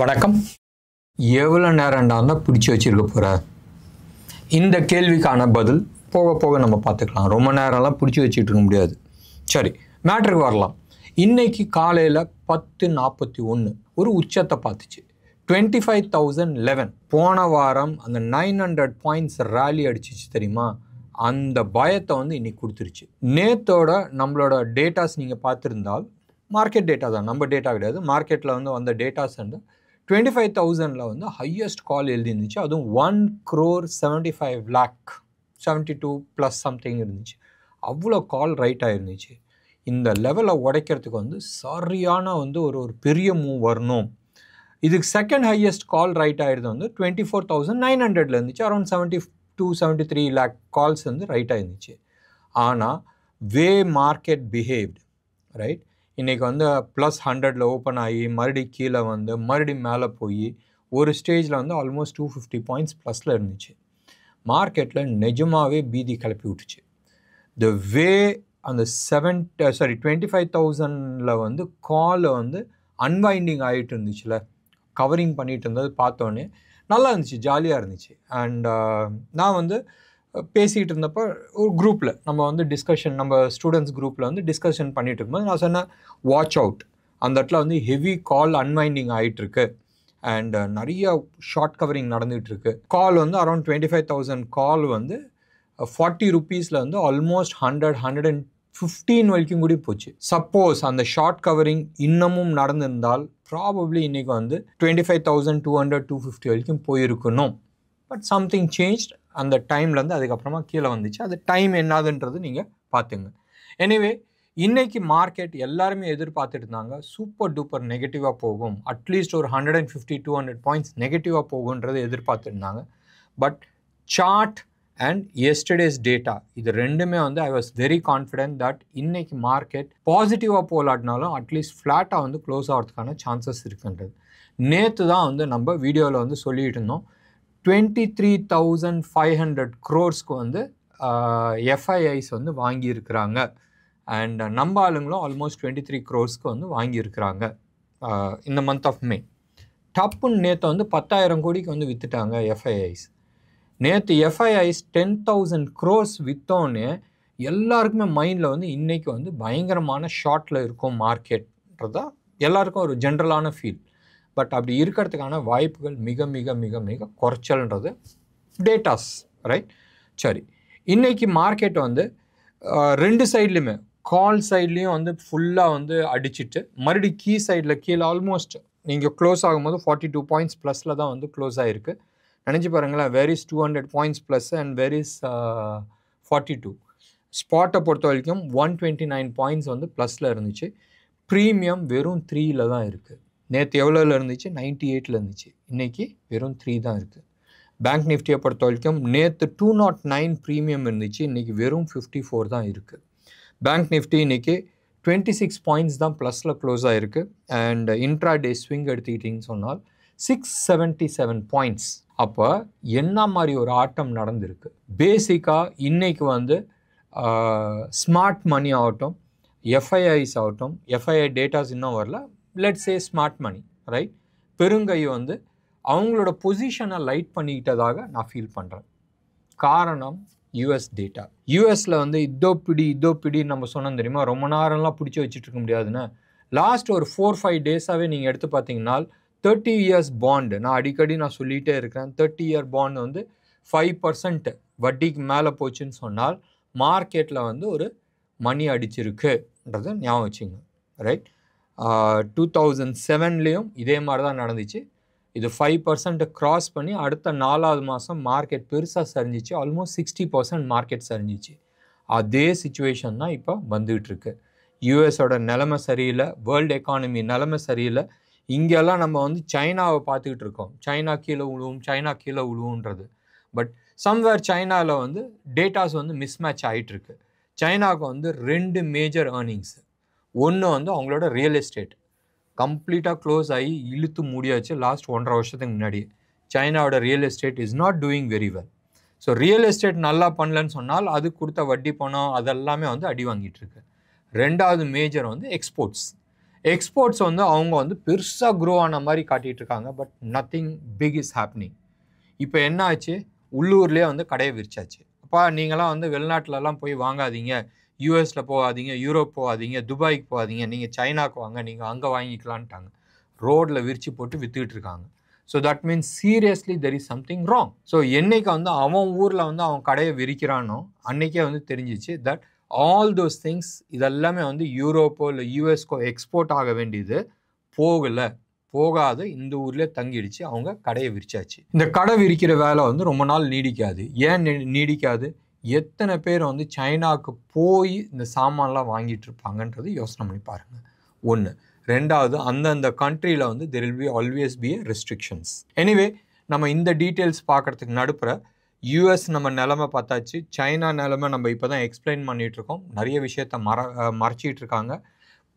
வணக்கம். எவ்வளோ நேரம்டா தான் பிடிச்சி வச்சிருக்க போகிற? இந்த கேள்விக்கான பதில் போக போக நம்ம பார்த்துக்கலாம். ரொம்ப நேரம்லாம் பிடிச்சி வச்சுட்டு இருக்க முடியாது. சரி, மேட்ருக்கு வரலாம். இன்னைக்கு காலையில் 10:41 ஒரு உச்சத்தை பார்த்துச்சு. 25,011. போன வாரம் அந்த 900 பாயிண்ட்ஸ் ரேலி அடிச்சிச்சு தெரியுமா? அந்த பயத்தை இன்னைக்கு கொடுத்துருச்சு. நேத்தோட நம்மளோட டேட்டாஸ் நீங்கள் பார்த்துருந்தால், மார்க்கெட் டேட்டா தான், நம்ம டேட்டா கிடையாது. மார்க்கெட்டில் வந்த டேட்டாஸ் 25,000 ஹையஸ்ட் கால் எழுதிருந்துச்சு. அதுவும் 1,75 lakh 72 + சம்திங் இருந்துச்சு. அவ்வளோ கால் ரைட் ஆயிருந்துச்சு. இந்த லெவலை உடைக்கிறதுக்கு சரியான ஒரு பெரிய மூவ் வரணும். இதுக்கு செகண்ட் ஹையஸ்ட் கால் ரைட் ஆயிருது 24,900 இருந்துச்சு. அரௌண்ட் 72-73 lakh கால்ஸ் ரைட் ஆயிருந்துச்சு. ஆனால் வே மார்க்கெட் பிஹேவ்டு ரைட், இன்றைக்கி +100 ஓப்பன் ஆகி மறுபடியும் கீழே மறுபடியும் மேலே போய் ஒரு ஸ்டேஜில் ஆல்மோஸ்ட் 250 பாயிண்ட்ஸ் ப்ளஸில் இருந்துச்சு. மார்க்கெட்டில் நிஜமாகவே பீதி கிளப்பி விட்டுச்சு. த வே அந்த 25,000 காலை அன்வைண்டிங் ஆகிட்டு இருந்துச்சுல, கவரிங் பண்ணிட்டு இருந்தது பார்த்தோன்னே நல்லா இருந்துச்சு, ஜாலியாக இருந்துச்சு. அண்ட் நான் பேசிகிட்டு இருந்தப்போ ஒரு குரூப்பில் நம்ம டிஸ்கஷன், நம்ம ஸ்டூடெண்ட்ஸ் குரூப்பில் டிஸ்கஷன் பண்ணிகிட்டு இருக்கும்போது நான் சொன்னேன், வாட்ச் அவுட், அந்த இடத்துல ஹெவி கால் அன்வைண்டிங் ஆகிட்டுருக்கு அண்ட் நிறைய ஷார்ட் கவரிங் நடந்துகிட்ருக்கு. கால் அரௌண்ட் 25,000 கால் 40 rupeesல ஆல்மோஸ்ட் 100-115 வரைக்கும் கூட போச்சு. சப்போஸ் அந்த ஷார்ட் கவரிங் இன்னமும் நடந்திருந்தால் ப்ராபப்ளி இன்றைக்கி 25,200-250 வரைக்கும் போயிருக்கணும். But something change. அந்த டைம்லேருந்து அதுக்கப்புறமா கீழே வந்துச்சு. அது டைம் என்னதுன்றது நீங்கள் பார்த்துங்க. எனிவே, இன்றைக்கி மார்க்கெட் எல்லாருமே எதிர்பார்த்துட்டு இருந்தாங்க சூப்பர் டூப்பர் நெகட்டிவாக போகும், அட்லீஸ்ட் ஒரு 150-200 பாயிண்ட்ஸ் நெகட்டிவாக போகுன்றது எதிர்பார்த்துருந்தாங்க. But chart and yesterday's data இது ரெண்டுமே I was very confident that இன்னைக்கு மார்க்கெட் பாசிட்டிவாக போகலாட்டினாலும் அட்லீஸ்ட் ஃப்ளாட்டாக க்ளோஸ் ஆகிறதுக்கான சான்சஸ் இருக்குன்றது. நேற்று தான் நம்ம வீடியோவில் சொல்லிகிட்டு இருந்தோம், 23,500 crores எஃப்ஐஐஸ் வாங்கியிருக்கிறாங்க. அண்ட் நம்ம ஆளுங்களும் ஆல்மோஸ்ட் 23 crores வாங்கியிருக்கிறாங்க இந்த மந்த் ஆஃப் மே. டப்புன்னு நேற்று 10,000 கோடிக்கு விற்றுட்டாங்க எஃப்ஐஐஸ். நேற்று எஃப்ஐஐஸ் 10,000 crores விற்றோன்னே எல்லாருக்குமே மைண்டில் இன்றைக்கி பயங்கரமான ஷார்ட்டில் இருக்கும் மார்க்கெட்ன்றதா எல்லாருக்கும் ஒரு ஜென்ரலான ஃபீல். பட் அப்படி இருக்கிறதுக்கான வாய்ப்புகள் மிக மிக மிக மிக குறைச்சல்ன்றது டேட்டாஸ் ரைட். சரி, இன்றைக்கி மார்க்கெட் ரெண்டு சைட்லையுமே, கால் சைட்லேயும் ஃபுல்லாக அடிச்சுட்டு மறுபடியும் கீ சைடில் கீழே ஆல்மோஸ்ட் நீங்கள் க்ளோஸ் ஆகும்போது 42 பாயிண்ட்ஸ் ப்ளஸில் தான் க்ளோஸ் ஆகிருக்கு. நினச்சி பாருங்களேன், வெரிஸ் 200 பாயிண்ட்ஸ் ப்ளஸ் அண்ட் வெரிஸ் 42. ஸ்பாட்டை பொறுத்த வரைக்கும் 129 பாயிண்ட்ஸ் ப்ளஸில் இருந்துச்சு. ப்ரீமியம் வெறும் 3ல் தான் இருக்குது. நேற்று எவ்வளோவில் இருந்துச்சு? 98ல் இருந்துச்சு. இன்றைக்கி வெறும் 3 தான் இருக்குது. பேங்க் நிஃப்டியை பொறுத்த வரைக்கும் நேற்று 209 ப்ரீமியம் இருந்துச்சு, இன்றைக்கி வெறும் 54 தான் இருக்குது. பேங்க் நிஃப்டி இன்றைக்கி 26 பாயிண்ட்ஸ் தான் ப்ளஸில் க்ளோஸ் ஆகிருக்கு. அண்ட் இன்ட்ரா டே ஸ்விங் எடுத்துக்கிட்டிங்கன்னு சொன்னால் 677 பாயிண்ட்ஸ். அப்போ என்ன மாதிரி ஒரு ஆட்டம் நடந்திருக்கு. பேசிக்காக இன்றைக்கி ஸ்மார்ட் மணி ஆகட்டும், எஃப்ஐஐஸ் ஆகட்டும், எஃப்ஐஐ டேட்டாஸ் இன்னும் வரல, let's say smart money right, பெருங்கை அவங்களோட பொசிஷனை லைட் பண்ணிக்கிட்டதாக நான் ஃபீல் பண்ணுறேன். காரணம் யூஎஸ் டேட்டா. யூஎஸில் இதோ பிடி நம்ம சொன்னோம் தெரியுமா, ரொம்ப நேரம்லாம் பிடிச்சி வச்சுட்டு இருக்க முடியாதுன்னு. லாஸ்ட் ஒரு 4-5 டேஸாகவே நீங்கள் எடுத்து பார்த்தீங்கன்னா 30 years பாண்டு, நான் அடிக்கடி சொல்லிகிட்டே இருக்கிறேன், 30 year பாண்ட் 5% வட்டிக்கு மேலே போச்சுன்னு சொன்னால் மார்க்கெட்டில் ஒரு மணி அடிச்சிருக்குன்றதை ஞாபகம் வச்சுங்க ரைட். 2007லேயும் இதே மாதிரி தான் நடந்துச்சு. இது 5% க்ராஸ் பண்ணி அடுத்த 4வது மாதம் மார்க்கெட் பெருசாக சரிஞ்சிச்சு. Almost 60% market சரிஞ்சிச்சு. அதே சுச்சுவேஷன் தான் இப்போ வந்துகிட்ருக்கு. யூஎஸோட நிலைமை சரியில்லை, வேர்ல்டு எக்கானமி நிலைமை சரியில்லை. இங்கெல்லாம் நம்ம சைனாவை பார்த்துக்கிட்டு இருக்கோம், சைனா கீழே விழுவுன்றது. பட் சம்வேர் சைனாவில் டேட்டாஸ் மிஸ்மேட்ச் ஆகிட்டுருக்கு. சைனாவுக்கு 2 மேஜர் ஏர்னிங்ஸ். ஒன்று அவங்களோட ரியல் எஸ்டேட் கம்ப்ளீட்டாக க்ளோஸ் ஆகி இழுத்து மூடியாச்சு லாஸ்ட் 1.5 வருஷத்துக்கு முன்னாடி. சைனாவோட real estate is not doing very well. So real estate நல்லா பண்ணலன்னு சொன்னால் அது கொடுத்த வட்டி பணம் அதெல்லாமே அடி வாங்கிட்டு இருக்கு. ரெண்டாவது மேஜர் எக்ஸ்போர்ட்ஸ். எக்ஸ்போர்ட்ஸ் வந்து அவங்க வந்து பெருசாக க்ரோ ஆன மாதிரி காட்டிகிட்டு இருக்காங்க. But nothing big is happening. இப்போ என்ன ஆச்சு, உள்ளூர்லேயே வந்து கடையை விரிச்சாச்சு. அப்போ நீங்களாம் வந்து வெளிநாட்டிலலாம் போய் வாங்காதீங்க, யூஎஸில் போகாதீங்க, யூரோப் போகாதீங்க, துபாய்க்கு போகாதீங்க, நீங்கள் சைனாக்கு வாங்க, நீங்கள் அங்கே வாங்கிக்கலான்ட்டாங்க. ரோட்டில் விரிச்சு போட்டு விற்றுக்கிட்டு இருக்காங்க. So that means seriously there is something wrong. So என்னைக்கு வந்து அவன் ஊரில் வந்து அவன் கடையை விரிக்கிறானோ அன்றைக்கே வந்து தெரிஞ்சிச்சு தட் ஆல் தோஸ் திங்ஸ் இதெல்லாமே வந்து யூரோப்போ இல்லை யூஎஸ்கோ எக்ஸ்போர்ட் ஆக வேண்டியது போகாத இந்த ஊர்லேயே தங்கிடுச்சு. அவங்க கடையை விரிச்சாச்சு. இந்த கடை விரிக்கிற வேலை வந்து ரொம்ப நாள் நீடிக்காது. ஏன் நீடிக்காது? எத்தனை பேர் வந்து சைனாவுக்கு போய் இந்த சாமான்லாம் வாங்கிட்டு இருப்பாங்கன்றது யோசனை பண்ணி பாருங்கள். ஒன்று. ரெண்டாவது, அந்தந்த கண்ட்ரியில் வந்து there will be always be restrictions. Anyway, நம்ம இந்த டீட்டெயில்ஸ் பார்க்குறதுக்கு நடுப்புற யூஎஸ் நம்ம நிலமை பார்த்தாச்சு, சைனா நிலமை நம்ம இப்போ தான் எக்ஸ்பிளைன் பண்ணிகிட்ருக்கோம். நிறைய விஷயத்த மறைச்சிட்டு இருக்காங்க.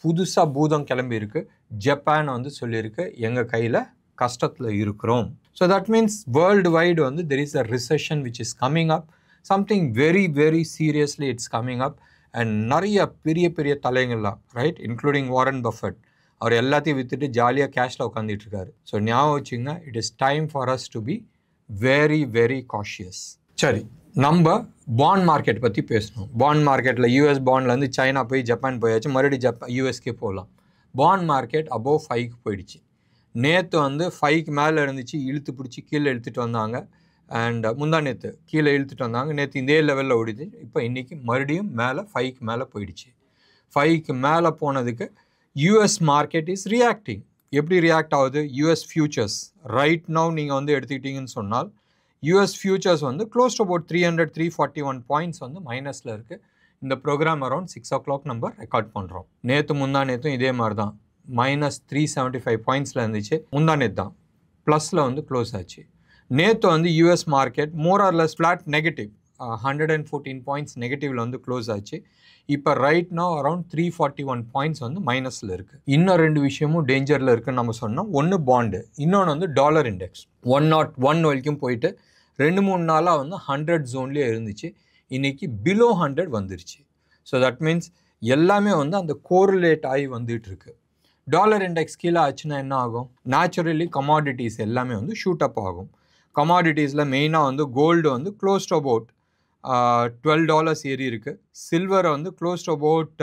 புதுசாக பூதம் கிளம்பி இருக்கு. ஜப்பான் வந்து சொல்லியிருக்கு எங்கள் கையில் கஷ்டத்தில் இருக்கிறோம். So that means worldwide வந்து there is a recession which is coming up. Something very very seriously it's coming up. And நிறைய பெரிய பெரிய தலைங்கள்லாம், ரைட், இன்க்ளூடிங் வாரன் பஃபெட், அவர் எல்லாத்தையும் விற்றுட்டு ஜாலியாக கேஷில் உட்காந்துட்டு இருக்காரு. ஸோ ஞாபகம் வச்சுங்க, it is time for us to be very very cautious. சரி, நம்ம பாண்ட் மார்க்கெட் பற்றி பேசணும். பாண்ட் மார்க்கெட்டில் யூஎஸ் பாண்ட்லேருந்து சைனா போய் ஜப்பான் போயாச்சு, மறுபடியும் யூஎஸ்கே போகலாம். பாண்ட் மார்க்கெட் அபோவ் 5க்கு போயிடுச்சு. நேற்று வந்து 5க்கு மேலே இருந்துச்சு, இழுத்து பிடிச்சி கீழே இழுத்துட்டு வந்தாங்க. அண்ட் முந்தா நேற்று கீழே இழுத்துட்டு வந்தாங்க. நேற்று இதே லெவலில் ஓடிது. இப்போ இன்றைக்கி மறுபடியும் மேலே 5க்கு மேலே போயிடுச்சு. 5க்கு மேலே போனதுக்கு யூஎஸ் மார்க்கெட் இஸ் ரியாக்டிங். எப்படி ரியாக்ட் ஆகுது? யூஎஸ் ஃபியூச்சர்ஸ் ரைட் நவ் நீங்கள் வந்து எடுத்துக்கிட்டிங்கன்னு சொன்னால் யூஎஸ் ஃபியூச்சர்ஸ் வந்து க்ளோஸ் டு அபவுட் 341 பாயிண்ட்ஸ் வந்து மைனஸில் இருக்குது. இந்த ப்ரோக்ராம் அரௌண்ட் 6 o'clock நம்ம ரெக்கார்ட் பண்ணுறோம். நேற்று முந்தா நேற்றும் இதே மாதிரி தான் -375 பாயிண்ட்ஸில் இருந்துச்சு. முந்தா நேற்று தான் ப்ளஸில் வந்து க்ளோஸ் ஆச்சு. நேற்று வந்து US market more or less flat negative 114 points நெகட்டிவில் வந்து க்ளோஸ் ஆச்சு. இப்போ ரைட் நவ் அரௌண்ட் 341 பாயிண்ட்ஸ் வந்து மைனஸில் இருக்குது. இன்னும் 2 விஷயமும் டேஞ்சரில் இருக்குதுன்னு நம்ம சொன்னோம். ஒன்று பாண்டு, இன்னொன்று வந்து டாலர் இண்டெக்ஸ் 101 வரைக்கும் போயிட்டு 2-3 நாளாக வந்து 100 ஜோன்லேயே இருந்துச்சு. இன்றைக்கி பிலோ 100 வந்துருச்சு. ஸோ தட் மீன்ஸ் எல்லாமே வந்து அந்த கோரிலேட் ஆகி வந்துட்டு இருக்கு. டாலர் இண்டெக்ஸ் கீழே ஆச்சுன்னா என்ன ஆகும்? நேச்சுரலி கமாடிட்டிஸ் எல்லாமே வந்து ஷூட் அப் ஆகும். கமாடிட்டிஸில் மெயினாக வந்து கோல்டு வந்து க்ளோஸ் டு அபவுட் $12 ஏறி இருக்குது. சில்வர் வந்து க்ளோஸ் டு அபவுட்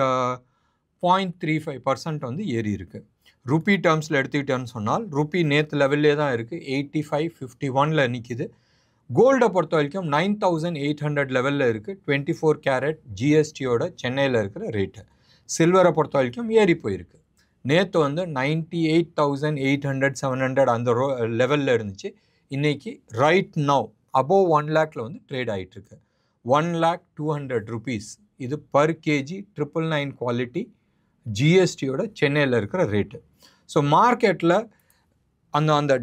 0.35% வந்து ஏறி இருக்குது. ருப்பி டேர்ம்ஸில் எடுத்துக்கிட்டேன்னு சொன்னால் ருப்பி நேற்று லெவல்லே தான் இருக்குது, 85.51 நிற்கிது. கோல்டை பொறுத்த வரைக்கும் 9,800 லெவலில் இருக்குது. 24 கேரட் ஜிஎஸ்டியோட சென்னையில் இருக்கிற ரேட்டு. சில்வரை பொறுத்த வரைக்கும் ஏறி போயிருக்கு. நேற்று வந்து 98,800 700 அந்த லெவலில் இருந்துச்சு. இன்றைக்கி ரைட் நவ் அபோவ் 1 lakhல வந்து ட்ரேட் ஆகிட்டுருக்கு. 1,200 rupees இது பர் கேஜி 999 குவாலிட்டி ஜிஎஸ்டியோட சென்னையில் இருக்கிற ரேட்டு. ஸோ மார்க்கெட்டில் அந்த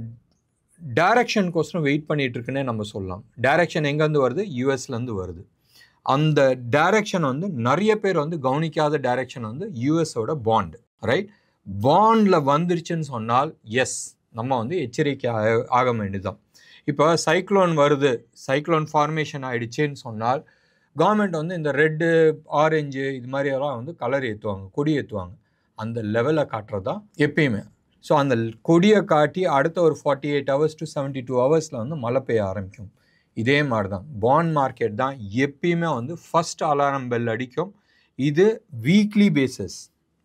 டைரக்ஷனுக்கோசரம் வெயிட் பண்ணிகிட்ருக்குன்னே நம்ம சொல்லலாம். டைரக்ஷன் எங்கேருந்து வருது? யூஎஸ்லேருந்து வருது. அந்த டைரக்ஷன் வந்து நிறைய பேர் வந்து கவனிக்காத டைரக்ஷன் வந்து யூஎஸோட பாண்ட், ரைட்? பாண்டில் வந்துருச்சுன்னு சொன்னால் எஸ், நம்ம வந்து எச்சரிக்கை ஆக வேண்டியதுதான். இப்போ சைக்ளோன் வருது, சைக்ளோன் ஃபார்மேஷன் ஆகிடுச்சேன்னு சொன்னால் கவர்மெண்ட் வந்து இந்த ரெட்டு ஆரஞ்சு இது மாதிரியெல்லாம் வந்து கலர் ஏற்றுவாங்க, கொடி ஏற்றுவாங்க. அந்த லெவலில் காட்டுறது தான் எப்பயுமே. ஸோ அந்த கொடியை காட்டி அடுத்த ஒரு 48 hours to 72 hours வந்து மழை பெய்ய ஆரம்பிக்கும். இதே மாதிரி தான் பாண்ட் மார்க்கெட் தான் எப்பயுமே வந்து ஃபஸ்ட் அலாரம் பெல் அடிக்கும். இது வீக்லி பேசிஸ்.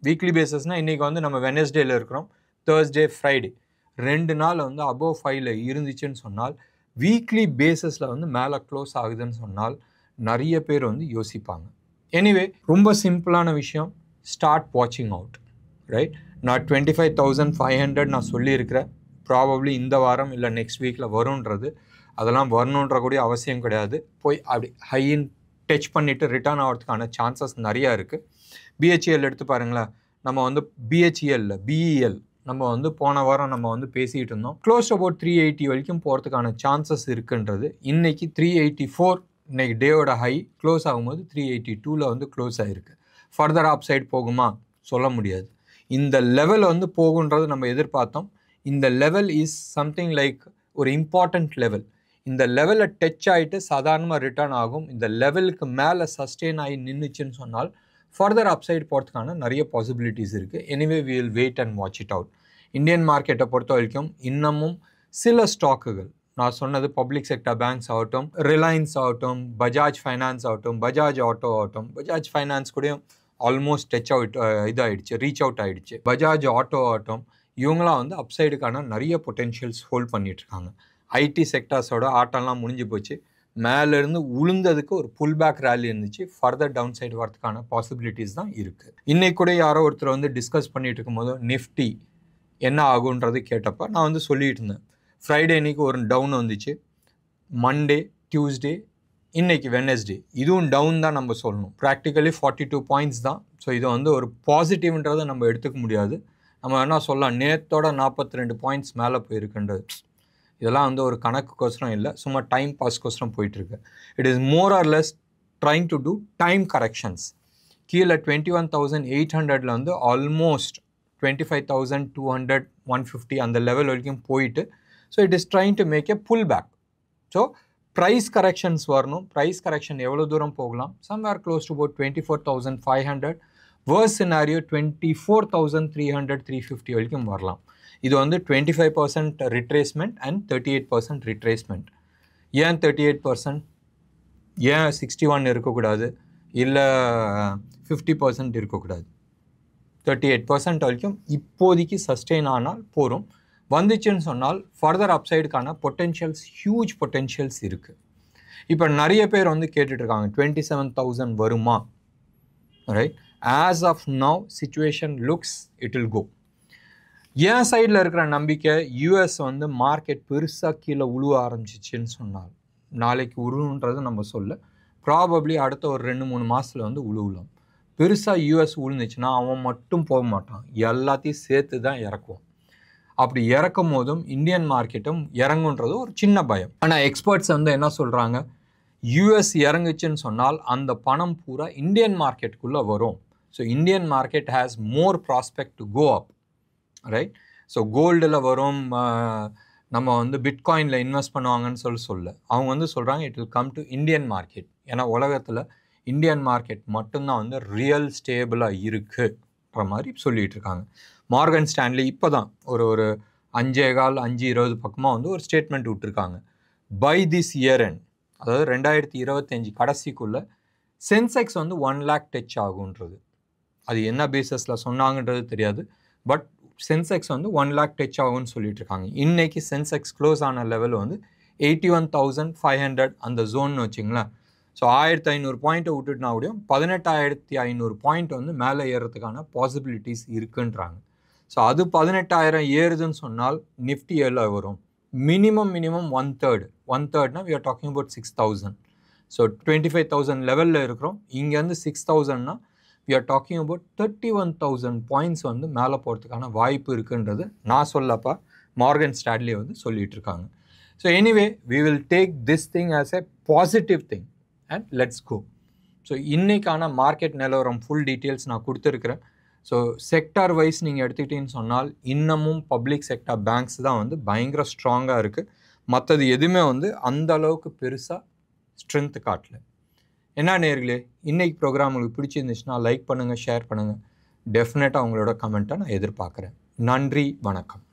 வீக்லி பேசிஸ்னால் இன்றைக்கி வந்து நம்ம வெனஸ்டேயில் இருக்கிறோம், தேர்ஸ்டே ஃப்ரைடே 2 நாள் வந்து அபோவ் 5ல் இருந்துச்சுன்னு சொன்னால் வீக்லி பேசிஸில் வந்து மேலே க்ளோஸ் ஆகுதுன்னு சொன்னால் நிறைய பேர் வந்து யோசிப்பாங்க. எனிவே ரொம்ப சிம்பிளான விஷயம், ஸ்டார்ட் வாட்சிங் அவுட், ரைட்? நான் 25,500 நான் சொல்லியிருக்கிறேன். ப்ராபப்ளி இந்த வாரம் இல்லை நெக்ஸ்ட் வீக்கில் வரும்ன்றது. அதெல்லாம் வரணுன்ற கூட அவசியம் கிடையாது. போய் அப்படி ஹையின் டச் பண்ணிவிட்டு ரிட்டர்ன் ஆகிறதுக்கான சான்சஸ் நிறையா இருக்குது. பிஹெச்இஎல் எடுத்து பாருங்களேன். நம்ம வந்து பிஇஎல் நம்ம வந்து போன வாரம் நம்ம வந்து பேசிகிட்டு இருந்தோம். க்ளோஸ் அபவுட் 380 வரைக்கும் போகிறதுக்கான சான்சஸ் இருக்குன்றது. இன்றைக்கி 384 இன்றைக்கி டேவோட ஹை க்ளோஸ் ஆகும்போது 382ல் வந்து க்ளோஸ் ஆகிருக்கு. ஃபர்தர் அப் சைட் போகுமா சொல்ல முடியாது. இந்த லெவல் வந்து போகுன்றது நம்ம எதிர்பார்த்தோம். இந்த லெவல் இஸ் சம்திங் லைக் ஒரு இம்பார்ட்டண்ட் லெவல். இந்த லெவலில் டச் ஆகிட்டு சாதாரணமாக ரிட்டர்ன் ஆகும். இந்த லெவலுக்கு மேலே சஸ்டெயின் ஆகி நின்றுச்சுன்னு சொன்னால் ஃபர்தர் அப்சைட் போகிறதுக்கான நிறைய பாசிபிலிட்டிஸ் இருக்குது. Anyway we will wait and watch it out. Indian மார்க்கெட்டை பொறுத்த வரைக்கும் இன்னமும் சில ஸ்டாக்குகள், நான் சொன்னது பப்ளிக் செக்டர் பேங்க்ஸ் ஆகட்டும், ரிலையன்ஸ் ஆகட்டும், பஜாஜ் ஃபைனான்ஸ் ஆகட்டும், பஜாஜ் ஆட்டோ ஆகட்டும், பஜாஜ் ஃபைனான்ஸ் கூட ஆல்மோஸ்ட் ரீச் அவுட் ஆகிடுச்சு. பஜாஜ் ஆட்டோ ஆகட்டும், இவங்களாம் வந்து அப்சைடுக்கான நிறைய பொட்டென்ஷியல்ஸ் ஹோல்ட் பண்ணிகிட்ருக்காங்க. ஐடி செக்டர்ஸோட ஆட்டம்லாம் முடிஞ்சு போச்சு. மேலேருந்து உளுந்ததுக்கு ஒரு புல் பேக் ரேலி இருந்துச்சு. ஃபர்தர் டவுன் சைடு வரதுக்கான பாசிபிலிட்டிஸ் தான் இருக்குது. இன்றைக்கு கூட யாரோ ஒருத்தர் வந்து டிஸ்கஸ் பண்ணிகிட்டு இருக்கும்போது நிஃப்டி என்ன ஆகுன்றது கேட்டப்போ நான் வந்து சொல்லிகிட்டு இருந்தேன். ஃப்ரைடே இன்றைக்கி ஒரு டவுன் வந்துச்சு, மண்டே, டியூஸ்டே, இன்றைக்கி வெனஸ்டே இதுவும் டவுன் தான் நம்ம சொல்லணும். ப்ராக்டிக்கலி 42 பாயிண்ட்ஸ் தான். ஸோ இதை வந்து ஒரு பாசிட்டிவ்ன்றதை நம்ம எடுத்துக்க முடியாது. நம்ம என்ன சொல்லலாம், நேத்தோட 42 பாயிண்ட்ஸ் மேலே போயிருக்குன்றது. இதெல்லாம் வந்து ஒரு கணக்குக்கோசரம் இல்லை, சும்மா டைம் பாஸ்க்கோசரம் போயிட்டுருக்கு. It is more or less trying to do time corrections. கீழே 21,800 வந்து ஆல்மோஸ்ட் 25,200, 150 அந்த லெவல் வரைக்கும் போயிட்டு, so it is trying to make a pull back. So price corrections வரணும். ப்ரைஸ் கரெக்ஷன் எவ்வளோ தூரம் போகலாம்? Somewhere close to about 24,500. Worst scenario 24,300, 350 வரைக்கும் வரலாம். இது வந்து 25% ரிட்ரேஸ்மெண்ட் அண்ட் 38% ரிட்ரேஸ்மெண்ட். ஏன் 38%? ஏன் 61 இருக்கக்கூடாது, இல்லை 50% இருக்கக்கூடாது? 38% வரைக்கும் இப்போதைக்கு சஸ்டெயின் ஆனால் போகிறோம். வந்துச்சுன்னு சொன்னால் ஃபர்தர் அப்சைடுக்கான பொட்டென்ஷியல்ஸ், ஹியூஜ் பொட்டென்ஷியல்ஸ் இருக்குது. இப்போ நிறைய பேர் வந்து கேட்டுட்ருக்காங்க 27,000 வருமா? Right, as of now situation looks it will go. என் சைடில் இருக்கிற நம்பிக்கை, யூஎஸ் வந்து மார்க்கெட் பெருசாக கீழே உழுவ ஆரம்பிச்சிச்சின்னு சொன்னால், நாளைக்கு உழுவுன்றது நம்ம சொல்ல, ப்ராபப்ளி அடுத்த ஒரு 2-3 மாதத்தில் வந்து உழுவலாம். பெருசாக யூஎஸ் உழுந்துச்சுன்னா அவன் மட்டும் போக மாட்டான், எல்லாத்தையும் சேர்த்து தான் இறக்குவோம். அப்படி இறக்கும் போதும் இந்தியன் மார்க்கெட்டும் இறங்குன்றது ஒரு சின்ன பயம். ஆனால் எக்ஸ்பர்ட்ஸ் வந்து என்ன சொல்கிறாங்க, யூஎஸ் இறங்குச்சுன்னு சொன்னால் அந்த பணம் பூரா இந்தியன் மார்க்கெட்டுக்குள்ளே வரும். So Indian market has more prospect to go up. Right, so கோல்டில் வரும், நம்ம வந்து பிட்காயினில் இன்வெஸ்ட் பண்ணுவாங்கன்னு சொல்ல அவங்க வந்து சொல்கிறாங்க it will come to Indian market. ஏன்னா உலகத்தில் இந்தியன் மார்க்கெட் மட்டும்தான் வந்து ரியல் ஸ்டேபிளாக இருக்குன்ற மாதிரி சொல்லிகிட்டு இருக்காங்க. மார்கன் ஸ்டான்லி இப்போ தான் ஒரு 5:15-5:20 பக்கமாக வந்து ஒரு ஸ்டேட்மெண்ட் விட்டுருக்காங்க. பை திஸ் இயர் எண்ட், அதாவது 2025 கடைசிக்குள்ளே சென்செக்ஸ் வந்து 1 lakh டச் ஆகுன்றது. அது என்ன பேசிஸில் சொன்னாங்கன்றது தெரியாது, பட் சென்செக்ஸ் வந்து 1 lakh டச் ஆகும்னு சொல்லிட்டு இருக்காங்க. இன்றைக்கி சென்செக்ஸ் க்ளோஸ் ஆன லெவல் வந்து 81,500 அந்த ஜோன்னு வச்சிங்களேன். ஸோ 1,500 பாயிண்ட்டை விட்டுட்டுனா கூட 18,500 பாயிண்ட் வந்து மேலே ஏறுறதுக்கான பாசிபிலிட்டிஸ் இருக்குன்றாங்க. ஸோ அது 18,000 ஏறுதுன்னு சொன்னால் நிஃப்டி எல்லாம் வரும். Minimum 1/3 we are talking about 6,000. So 25,000 லெவலில் இருக்கிறோம். இங்கேருந்து 6,000னா we are talking about 31,000 points வந்து மேலே போகிறதுக்கான வாய்ப்பு இருக்குன்றது நான் சொல்லப்பா, மார்கன் ஸ்டான்லி வந்து சொல்லிகிட்டு இருக்காங்க. So anyway we will take this thing as a positive thing and let's go. So இன்றைக்கான மார்க்கெட் நிலவரம் ஃபுல் டீட்டெயில்ஸ் நான் கொடுத்துருக்குறேன். ஸோ செக்டார் வைஸ் நீங்கள் எடுத்துக்கிட்டீங்கன்னு சொன்னால் இன்னமும் பப்ளிக் செக்டார் பேங்க்ஸ் தான் வந்து பயங்கர ஸ்ட்ராங்காக இருக்குது. மற்றது எதுவுமே வந்து அந்த அளவுக்கு பெருசாக ஸ்ட்ரென்த்து காட்டல. என்ன நேயர்களே, இன்றைக்கி ப்ரோக்ராம் உங்களுக்கு பிடிச்சிருந்துச்சுன்னா லைக் பண்ணுங்கள், ஷேர் பண்ணுங்கள். டெஃபினட்டாக உங்களோட கமெண்ட்டை நான் எதிர்பார்க்குறேன். நன்றி, வணக்கம்.